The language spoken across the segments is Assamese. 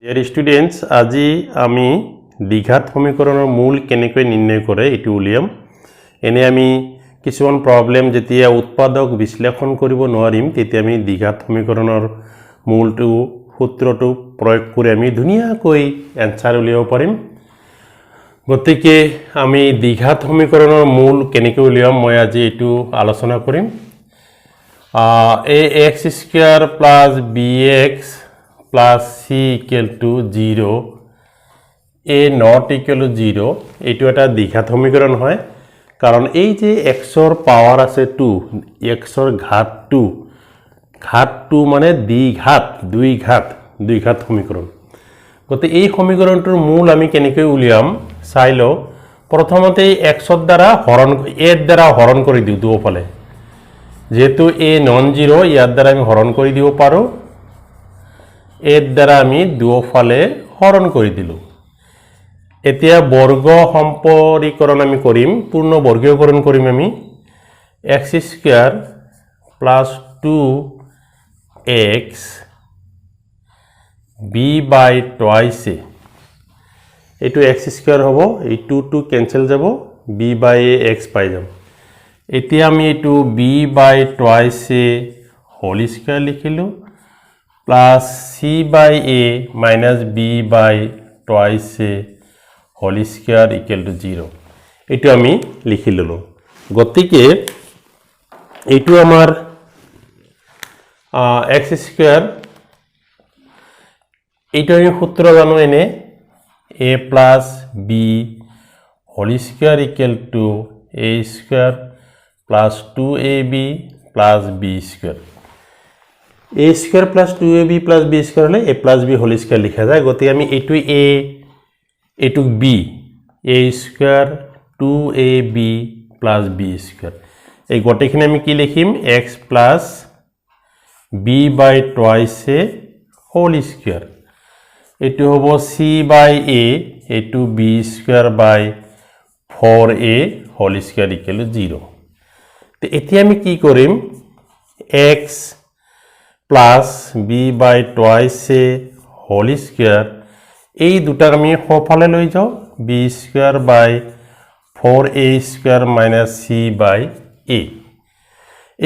ডিয়াৰ স্টুডেন্টস, আজি আমি দ্বিঘাত সমীকৰণৰ মূল কেনেকৈ নিৰ্ণয় কৰে এইটো উলিয়াম। এনে আমি কিছুমান প্ৰব্লেম যেতিয়া উৎপাদক বিশ্লেষণ কৰিব নোৱাৰিম তেতিয়া আমি দ্বিঘাত সমীকৰণৰ মূলটো সূত্ৰটো প্ৰয়োগ কৰি আমি ধুনীয়াকৈ এনসাৰ উলিয়াব পাৰিম। গতিকে আমি দ্বিঘাত সমীকৰণৰ মূল কেনেকৈ উলিয়াম মই আজি এইটো আলোচনা কৰিম। ax² plus bx plus c equal to 0, a not equal to 0, এইটো এটা দ্বিঘাত সমীকৰণ হয় কাৰণ এই যে xৰ পাৱাৰ আছে 2, xৰ ঘাত 2, ঘাত 2 মানে দ্বিঘাত দ্বিঘাত সমীকৰণ। গতে এই সমীকৰণটোৰ মূল আমি কেনেকৈ উলিয়াম চাই লও। প্ৰথমতে xৰ দ্বাৰা হৰণ a দ্বাৰা হৰণ কৰি দিও দুফালে, যেহেতু a নন জিৰো ইয়াৰ দ্বাৰা আমি হৰণ কৰি দিব পাৰো, এর দ্বারা আমি দুফালে হরণ করে দিল। এতিয়া বর্গ সম্পরীকরণ আমি করিম, পূর্ণ বর্গীয়করণ করিম আমি x² plus 2x b by twice a, এইটো x² হব, এই 2 ক্যান্সেল যাব, b by a x পাই যাম। এতিয়া আমি এইটো b by twice a whole square লিখিলো plus c by a minus b by twice a whole square equal to 0, এইটো আমি লিখি ললো। গতিকে এইটো আমাৰ x², এইটো আমি সূত্র জানো এনে a plus b whole square equal to a² plus 2ab plus b², a² plus 2ab plus b² হলে a plus b whole square লিখা যায়। গতিকে আমি এইটো a এইটো b, a² 2ab plus b², এই গোটেইখিনি আমি কি লিখিম x plus b by twice a whole square, এইটো হ'ব c by a, এইটো b² by 4a whole square equal to 0। তো এতিয়া আমি কি কৰিম x plus b by twice a whole square এই দুটাক আমি সোঁফালে লৈ যাও, b² by 4a² minus c by a।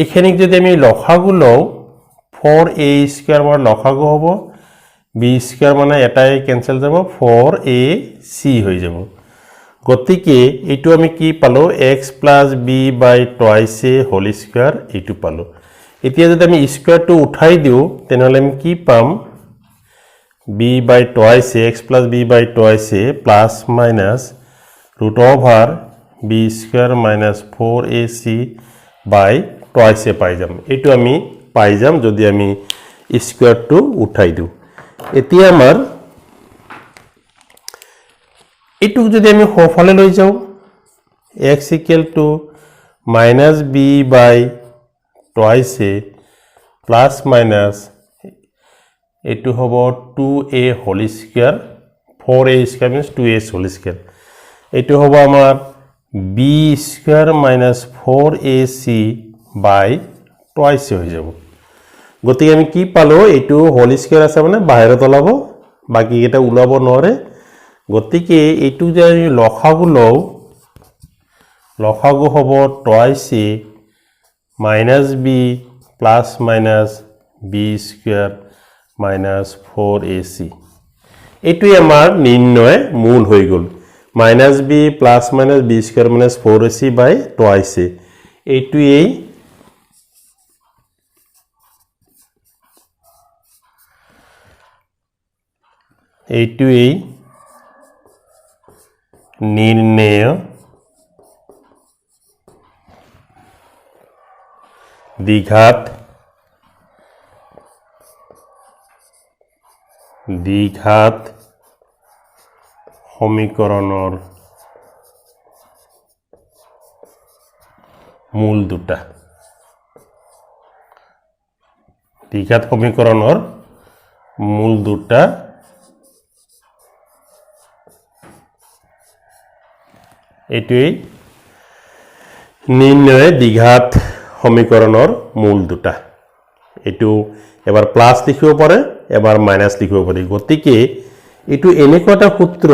এইখানিক যদি আমি লসাগু লও 4a² মানে লসাগু হ'ব, b² মানে এটাই ক্যান্সেল যাব, 4ac হৈ যাব। গতিকে এইটো আমি কি পালো x plus b by twice a whole square এইটো পালো। এতিয়া যদি আমি স্কয়ারটো উঠাই দিও তেনেহলে আমি কি পাম b by twice a, x plus b by twice a plus minus root over b² minus 4ac by twice a পাই যাম। এইটো আমি পাই যাম যদি আমি স্কয়ারটো উঠাই দিও। এতিয়া আমাৰ এইটো যদি আমি সোঁফালে লৈ যাও x equal to minus b by twice a plus minus এইটো হ'ব 2a whole square, 4a² means 2a whole square, এইটো হ'ব আমাৰ b² minus 4ac by twice হৈ যাব। গতিকে আমি কি পালো এইটো হোল স্কয়ার আছে মানে বাহিৰত ওলাব, বাকি এটা ওলাব নোৱাৰে। গতিকে এইটো যে আমি লসাগু লও, লসাগু হ'ব twice a minus b plus minus b² minus 4ac, এইটোই আমাৰ নিৰ্ণয় মূল হৈ গল, minus b plus minus b² minus 4ac by twice a, এইটোই নির্ণয় দ্বিঘাত সমীকৰণৰ মূল দুটা, দ্বিঘাত সমীকৰণৰ মূল দুটা এইটোই নিৰ্ণয় দ্বিঘাত সমীকৰণৰ মূল দুটা। এইটো এবাৰ প্লাস লিখিব পাৰে, এবাৰ মাইনাস লিখিব পাৰি। গতিকে এইটো এনেকুৱা এটা সূত্ৰ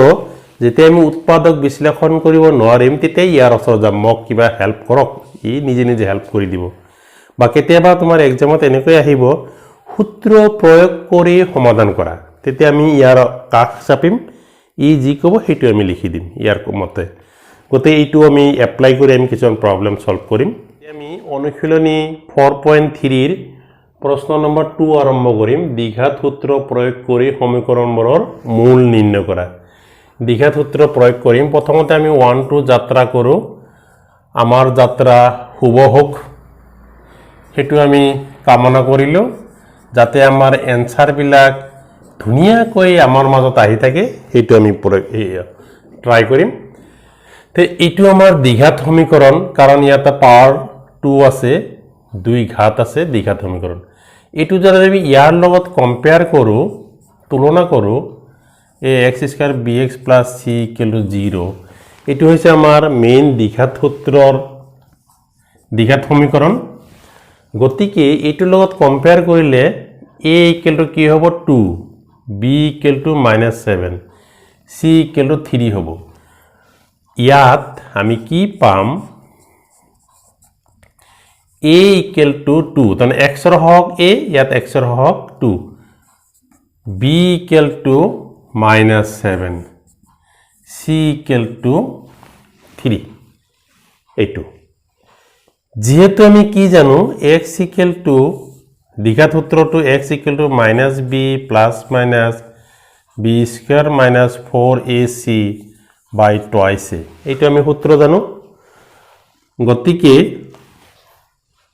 যেতিয়া আমি উৎপাদক বিশ্লেষণ কৰিব নোৱাৰিম তেতিয়া ইয়াৰ ওচৰত যাম মোক কিবা হেল্প কৰক ই নিজে নিজে হেল্প কৰি দিব বা কেতিয়াবা তোমাৰ এক্সামত এনেকৈ আহিব সূত্ৰ প্ৰয়োগ কৰি সমাধান কৰা তেতিয়া আমি ইয়াৰ কাষ চাপিম ই যি ক'ব সেইটো আমি লিখি দিম ইয়াৰ মতে গতে এইটো আমি এপ্লাই কৰি আমি কিছুমান প্ৰবলেম সলভ কৰিম আমি অনুশীলনী 4.3 ৰ প্ৰশ্ন নম্বৰ 2 আৰম্ভ কৰিম দ্বিঘাত সূত্ৰ প্ৰয়োগ কৰি সমীকৰণবোৰৰ মূল নিৰ্ণয় কৰা দ্বিঘাত সূত্ৰ প্ৰয়োগ কৰিম প্ৰথমতে আমি 1 2 যাত্ৰা কৰো আমাৰ যাত্ৰা শুভ হোক হেতু আমি কামনা কৰিলো যাতে আমাৰ এনসাৰ বিলাক ধুনিয়াকৈ আমাৰ মাজত আহি থাকে হেতু আমি ট্ৰাই কৰিম তে এইটো আমাৰ দ্বিঘাত সমীকৰণ কাৰণ ইয়াতে পাৱাৰ 2 আছে দুই ঘাত আছে দ্বিঘাত সমীকৰণ এইটো যদি আমি ইয়াৰ লগত কম্পেয়াৰ কৰো তুলনা কৰো ax² bx + c = 0 এইটো হৈছে আমাৰ মেইন দ্বিঘাত সূত্ৰৰ দ্বিঘাত সমীকৰণ গতিকে এইটোৰ লগত কম্পেয়াৰ কৰিলে a = কি হ'ব 2 b = -7 c = 3 হ'ব ইয়াত আমি কি পাম a = 2 তানে x ৰ হক a ইয়াত x ৰ হক 2 b = -7 c = 3 এইটো যেহেতু আমি কি জানো x = দ্বিঘাত সূত্ৰটো x = -b + b² - 4ac by twice এইটো আমি সূত্র জানো গতিকে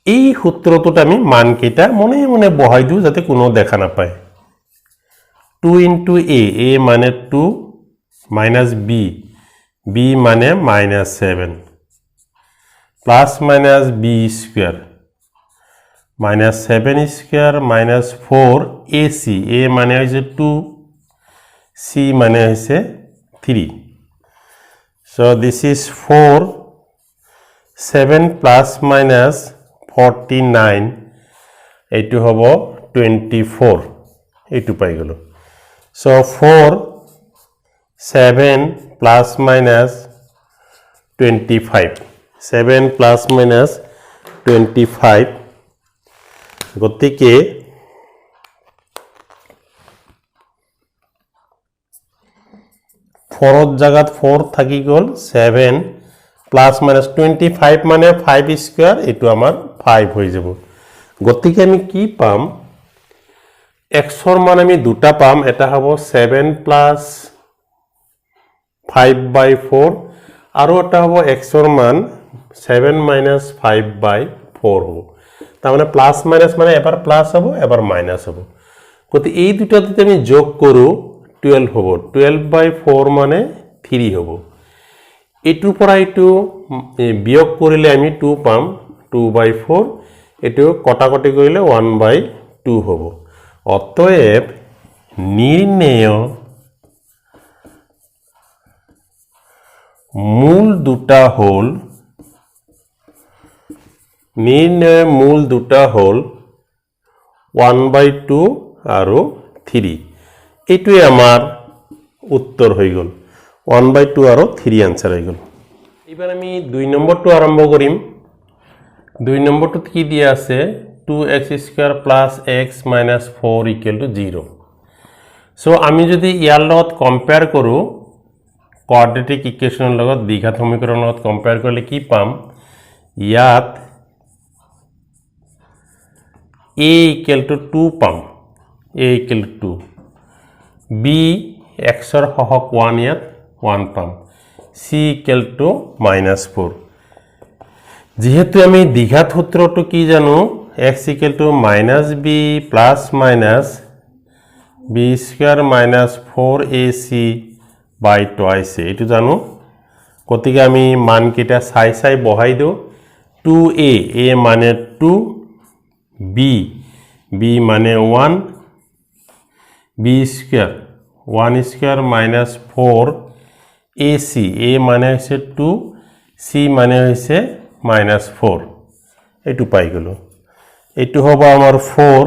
এই সূত্রটোত আমি মান কেইটা মনে মনে বহাই দিও যাতে কোনো দেখা না পায় 2 * a মানে 2 minus b মানে -7 plus minus b² -7² - 4ac a মানে হইছে 2 c মানে হইছে 3 so this is 4 7 plus minus 49 এইটো হবো 24 এইটো পাই গলো so 4 7 plus minus 25 7 plus minus 25 গতিকে 4 জায়গাত 4 থাকি গল 7 plus minus 25 মানে 5² এটো আমার 5 হয়ে যাব গতিকে আমি কি পাম x এর মান আমি দুটা পাম এটা হবো 7 plus 5/4 আর এটা হবো x এর মান 7 minus 5/4 হবো তার মানে প্লাস মাইনাস মানে এবার প্লাস হবো এবার মাইনাস হবো গতি এই দুটো যদি আমি যোগ করু 12 হবো 12/4 মানে 3 হবো এটু পরা এটু বিয়োগ করিলে আমি 2 পাম 2/4 এটু কটাকটি করিলে 1/2 হবো অতএব নির্ণেয় মূল দুটা হল নির্ণয় মূল দুটা হল 1/2 আর 3 এটুই আমার উত্তর হয়ে গেল 1/2 আর 3 आंसर হয়ে গেল এবার আমি 2 নম্বরটো আরম্ভ করিম 2 নম্বরটো কি দিয়া আছে 2x² + x - 4 = 0 সো আমি যদি ইয়ার লগত কম্পেয়ার করু কোয়াড্রেটিক ইকুয়েশনৰ লগত দ্বিঘাত সমীকৰণৰ লগত কম্পেয়াৰ কৰিলে কি পাম ইয়াত a = 2 পাম a = 2 b x এর হক 1 ইয়াত 1 পাম c = -4 যেহেতু আমি দ্বিঘাত সূত্রটো কি জানো x = -b plus minus b² - 4ac by twice এটু জানো গতিকে আমি মান কেটা সাই সাই বহাই দিও 2a a মানে 2 b মানে 1 b² 1² - 4 ac a মানে হইছে 2 c মানে হইছে -4 এটু পাই গেল এটু হবে আমার 4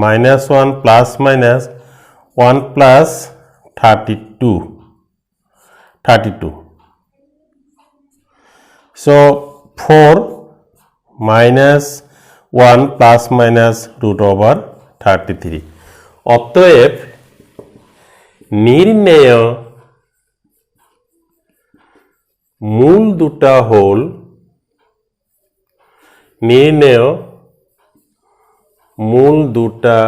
-1 plus minus 1 plus 32. So 4 minus 1 plus minus root over 33. অতএব নির্ণেয় মূল দুটা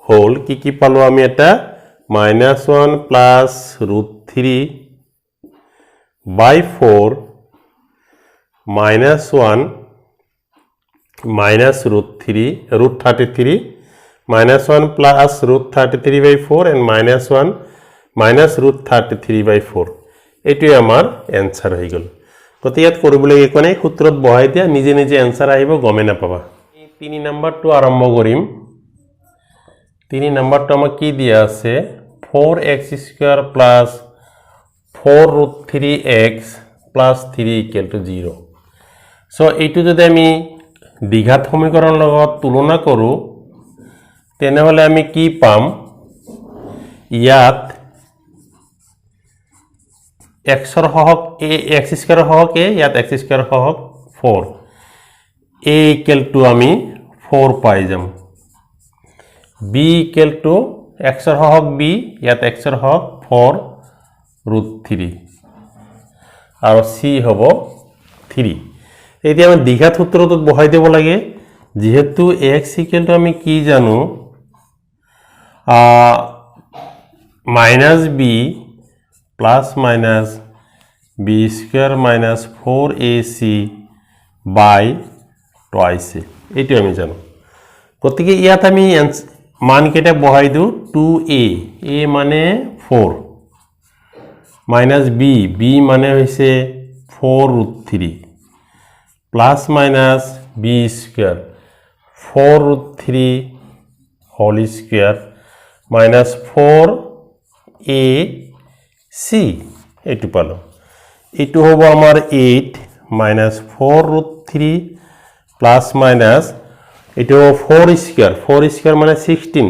হোল কি পালো আমি এটা -1 plus √3 by 4 -1 minus √33 -1 plus √33 by 4 and -1 minus √33 by 4 এইটোৱে আমাৰ এনসাৰ হৈ গ'ল গতি ইয়াত কৰিবলৈ একো নাই সূত্ৰত বহাই দিয়া নিজে নিজে এনসাৰ আহিব গমে নাপাবা 3 নম্বৰটো আৰম্ভ কৰিম 3 নম্বৰটো আমাক কি দিয়া আছে 4x² plus 4√3x plus 3 equal to 0 so এইটো যদি আমি দ্বিঘাত সমীকৰণ লগত তুলনা কৰো তেনেহলে আমি কি পাম ইয়াত x ৰ হহক x² হহক ইয়াত x² হহক 4 a equal to আমি 4 পাই যাম b equal to x ৰ হহক b ইয়াত x ৰ হহক 4√3 আৰু c হ'ব 3 এতিয়া আমি দ্বিঘাত সূত্ৰটো বহাই দেব লাগে যেহেতু x equal to আমি কি জানো -b plus minus b square minus 4ac by twice এইটো আমি জানো গতিকে ইয়াত আমি মান কেটা বহাই দিও 2a a মানে 4 minus b মানে হৈছে 4√3 plus minus b square 4√3 whole square minus 4ac এইটো পালো এইটো হ'ব আমাৰ 8 minus 4√3 plus minus এইটো 4 square মানে 16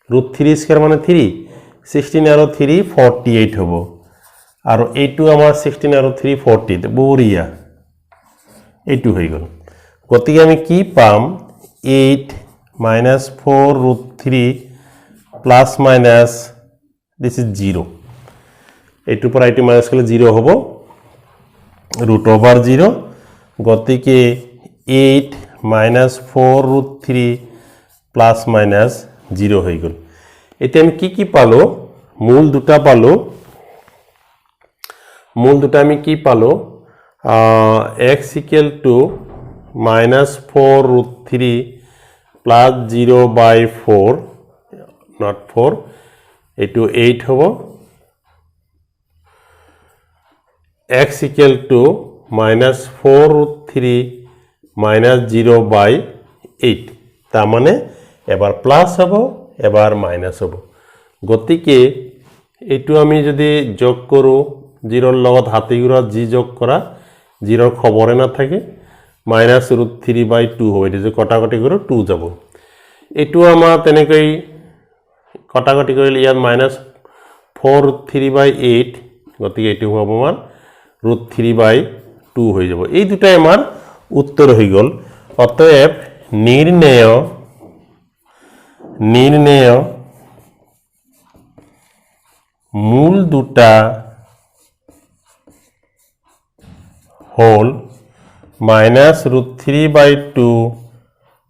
√3 square মানে 3 16 আৰু 3 48 হ'ব আৰু এইটো আমাৰ 16 আৰু 3 40 বঢ়িয়া এইটো হৈ গ'ল গতিকে আমি কি পাম 8 minus 4√3 plus minus this is 0 এইটো পৰা এইটো মাইনাস কৰিলে 0 হ'ব √0 গতিকে 8 minus 4√3 plus minus 0 হৈ গ'ল এতিয়া আমি কি পালো মূল দুটা আমি কি পালো x equal to -4√3 plus 0 by 4 not 4 এইটো 8 হ'ব x equal to -4√3 minus 0 by 8 তাৰ মানে এবাৰ প্লাস হ'ব এবাৰ মাইনাস হ'ব গতিকে এইটো আমি যদি যোগ কৰো 0 ৰ লগত হাতে গুৰা জি যোগ কৰা 0 ৰ খবৰে না থাকে -√3 by 2 হ'ব এই যে কটাকটি কৰি 2 যাব এইটো আমাৰ তেনেকৈ কটাকটি কৰিলে ইয়াত -4√3 by 8 গতিকে এইটো হ'ব আমাৰ √3 by 2 হৈ যাব এই দুটাই আমাৰ উত্তৰ হৈ গল অতএব নির্ণেয় মূল দুটা হোল -√3 by 2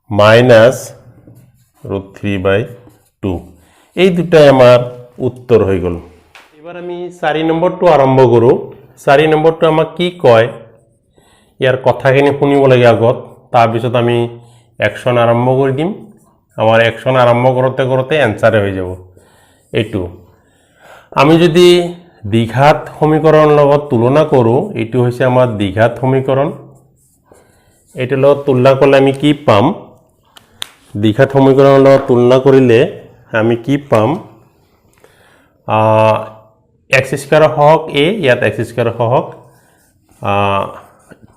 -√3 by 2 এই দুটাই আমাৰ উত্তৰ হৈ গল এবাৰ আমি 4 নম্বৰটো আৰম্ভ কৰো 4 নম্বৰটো আমাক কি কয় ইয়াৰ কথাখিনি শুনিব লাগে আগত তাৰ পিছত আমি অ্যাকশন আৰম্ভ কৰি দিম আমাৰ অ্যাকশন আৰম্ভ কৰোতে এনসাৰ হৈ যাব এইটো আমি যদি দ্বিঘাত সমীকৰণ লগত তুলনা কৰো এইটো হৈছে আমাৰ দ্বিঘাত সমীকৰণ এইটো লগত তুলনা কৰিলে আমি কি পাম দ্বিঘাত সমীকৰণৰ লগত তুলনা কৰিলে আমি কি পাম x² হওক a ইয়াত x² হওক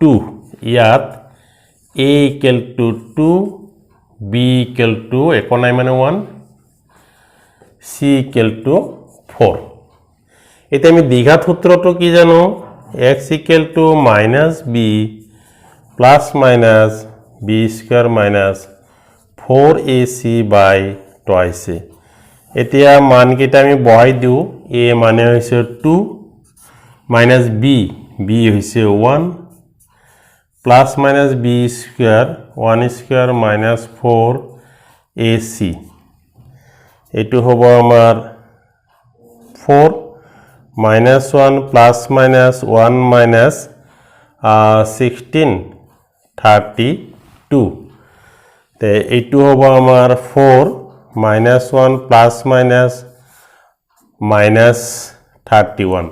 2 ইয়াত a equal to 2 b equal to একো নাই মানে 1 c equal to 4 এতিয়া আমি দ্বিঘাত সূত্ৰটো কি জানো x equal to minus b plus minus b square minus 4ac by twice a এতিয়া মান কেইটা আমি বহাই দিও a মানে হৈছে 2 minus b হৈছে 1 plus minus b square 1 square minus 4ac এটো হ'ব আমাৰ 4 minus 1 plus minus 1 minus 16 32 তে এটো হ'ব আমাৰ 4 minus 1 plus minus minus 31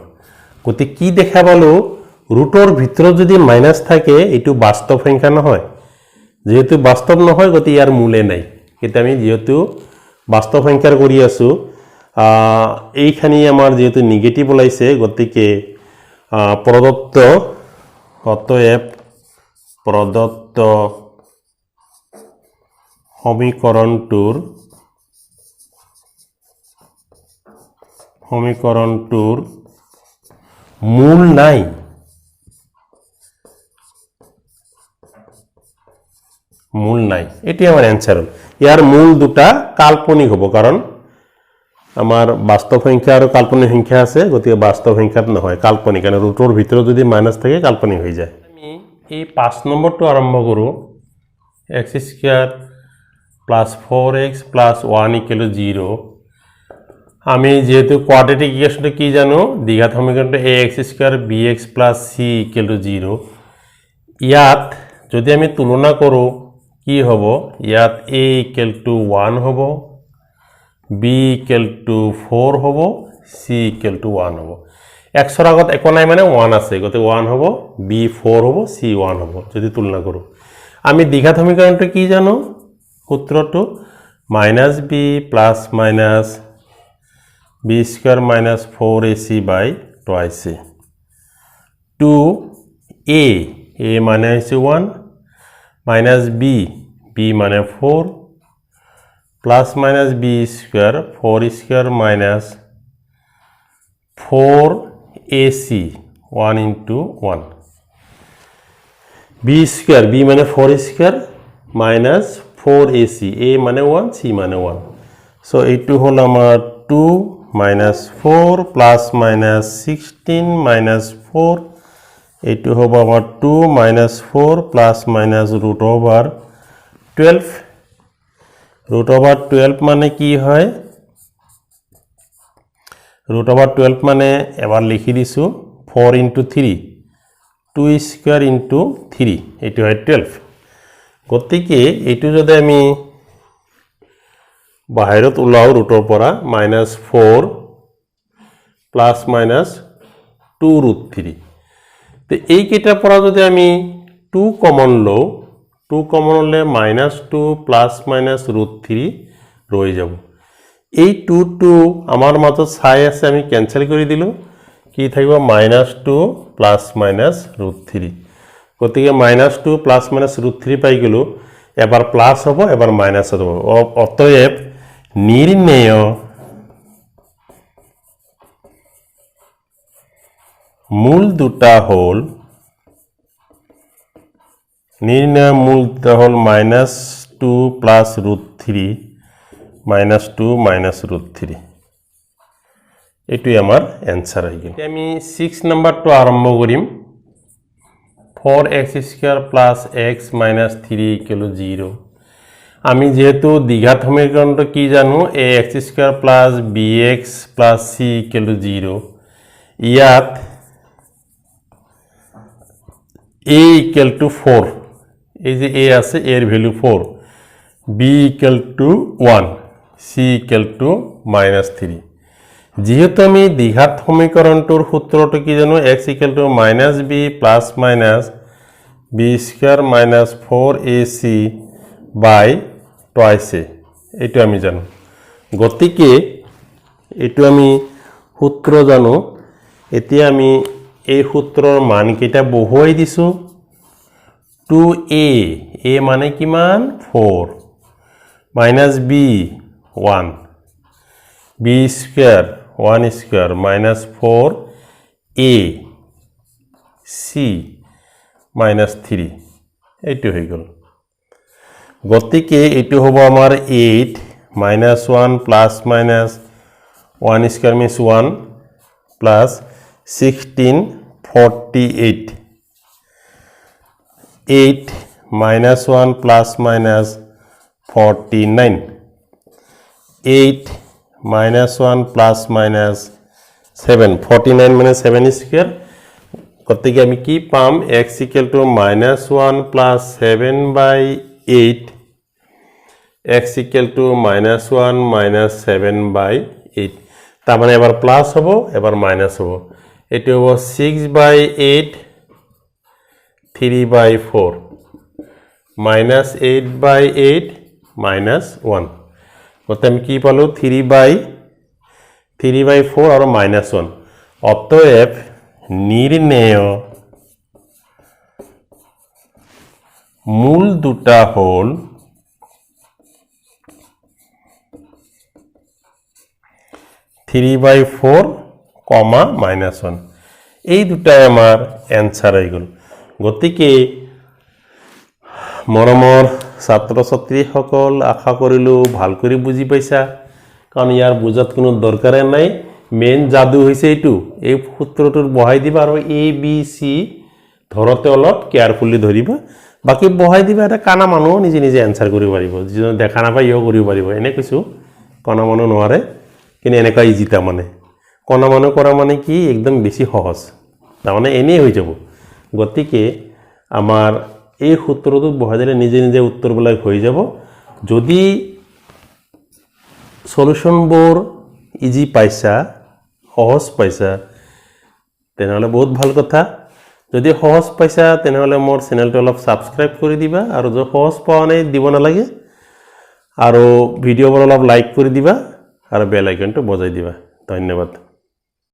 গতি কি দেখা পালো ৰুটৰ ভিতৰত যদি মাইনাস থাকে এটো বাস্তৱ সংখ্যা নহয় যেহেতু বাস্তৱ নহয় গতি ইয়াৰ মূলে নাই কিন্তু আমি যেহেতু বাস্তৱ সংখ্যাৰ কৰি আছো এইখানি আমাৰ যেহেতু নেগেটিভ ওলাইছে গতিকে প্ৰদত্ত অতএব প্ৰদত্ত সমীকৰণটোৰ মূল নাই মূল নাই এটি আমার অ্যানসার ইয়ার মূল দুটা কাল্পনিক হবো কারণ আমার বাস্তব সংখ্যা আর কাল্পনিক সংখ্যা আছে গতিকে বাস্তব সংখ্যাত নহয় কাল্পনিক কারণ ৰুটৰ ভিতৰত যদি মাইনাস থাকে কাল্পনিক হৈ যায় আমি এই 5 নম্বৰটো আৰম্ভ কৰো x square plus 4x plus 1 equal to 0 আমি যেহেতু কোয়াড্রেটিক ইকুয়েশনটা কি জানো দ্বিঘাত সমীকৰণটো ax square bx plus c equal to 0 ইয়াত যদি আমি তুলনা কৰো কি হবো ইয়াত a equal to 1 হবো b equal to 4 হবো c equal to 1 হবো x এর আগত একো নাই মানে 1 আছে গতে 1 হবো b 4 হবো c 1 হবো যদি তুলনা কৰো আমি দ্বিঘাত সমীকৰণটো কি জানো সূত্ৰটো -b plus minus b square minus 4ac by twice a 2a মানে হৈছে 1 minus b মানে 4 plus minus b square 4 square minus 4ac 1 into 1 b square b মানে 4 square minus 4ac a মানে 1 c মানে 1 so এইটো হল আমাৰ 2 minus 4 plus minus 16 minus 4 এইটো হ'ব আমাৰ 2 minus 4 plus minus root over 12 মানে কি হয় root over 12 মানে এবাৰ লিখি দিছো 4 into 3 2 square into 3 এইটো হয় 12 গতিকে এইটো যদি আমি বাহিৰত উলাও ৰুটৰ পৰা -4 plus minus 2 root 3 তে এই কেইটাৰ পৰা যদি আমি 2 কমন লও 2 কমন হলে -2 plus minus root 3 ৰৈ যাব এই 2 আমাৰ মাজত চাই আছে আমি ক্যান্সেল কৰি দিলো কি থাকিব -2 plus minus root 3 গতিকে -2 plus minus root 3 পাই গলো এবাৰ প্লাস হ'ব এবাৰ মাইনাস হ'ব অতএব নির্ণেয় মূল দুটা হল -2 plus root 3 -2 minus root 3 এটুই আমার অ্যানসার হই গেল আমি 6 নাম্বারটো আরম্ভ করিম 4x square plus x minus 3 equal to 0 আমি যেহেতু দ্বিঘাত সমীকৰণটো কি জানো ax square plus bx plus c equal to 0 ইয়াত a equal to 4 এই যে a আছে এর value 4 b equal to 1 c equal to -3 যেহেতু আমি দ্বিঘাত সমীকৰণটোৰ সূত্ৰটো কি জানো x equal to -b plus minus b square minus 4ac by twice a এইটো আমি জানো গতিকে এইটো আমি সূত্র জানো এতিয়া আমি এই সূত্ৰৰ মান কেইটা বহুৱাই দিছো 2a a মানে কিমান 4 minus b 1 B square 1 square minus 4 A C minus 3 এইটো হৈ গ'ল গতিকে এইটো হ'ব আমাৰ 8 minus 1 plus minus 1 square means 1 plus 1648 8 minus 1 plus minus 49 8 minus 1 plus minus 7 49 minus 7 square গতিকে আমি কি পাম x equal to minus 1 plus 7 by 8 x equal to minus 1 minus 7 by 8 তার মানে এবার প্লাস হবো এবার মাইনাস হবো এটি হবো 6 by 8 3 by 4 minus 8 by 8 minus 1 অর্থাৎ আমি কি পালো 3 by 4 আর minus 1 অতএব নির্ণেয় মূল দুটা হল 3 by 4 কমা minus 1 এই দুটাই আমার অ্যান্সার হয়ে গেল গতিকে মৰমৰ ছাত্ৰ ছাত্ৰীসকল আশা কৰিলো ভাল কৰি বুজি পাইছা কাৰণ ইয়াৰ বুজাত কোনো দৰকাৰে নাই মেইন জাদু হৈছে এইটো এই সূত্ৰটোৰ বহাই দিবা আৰু এ বি সি ধৰতে অলপ কেয়াৰফুলি ধৰিবা বাকি বহাই দিবা এটা কানা মানুহ নিজে নিজে অ্যান্সাৰ কৰিব পাৰিব যিজন দেখা নাপায় ইও কৰিব পাৰিব এনে কৈছো কানা মানুহ নোৱাৰে কিন্তু এনেকা ইজি তা মানে কানা মানুহ কৰা মানে কি একদম বেছি সহজ তা মানে এনে হৈ যাব গতিকে আমাৰ এই সূত্ৰটো বহাই দিলে নিজে নিজে উত্তৰবিলাক হৈ যাব যদি সলিউশনবোৰ ইজি পাইছা সহজ পাইছা তেনেহলে বহুত ভাল কথা যদি সহজ পাইছা তেনেহলে মোৰ চেনেলটো অলপ সাবস্ক্ৰাইব কৰি দিবা আৰু যদি সহজ পোৱা নাই দিব নালাগে আৰু ভিডিঅ'বোৰ অলপ লাইক কৰি দিবা আৰু বেল আইকনটো বজাই দিবা ধন্যবাদ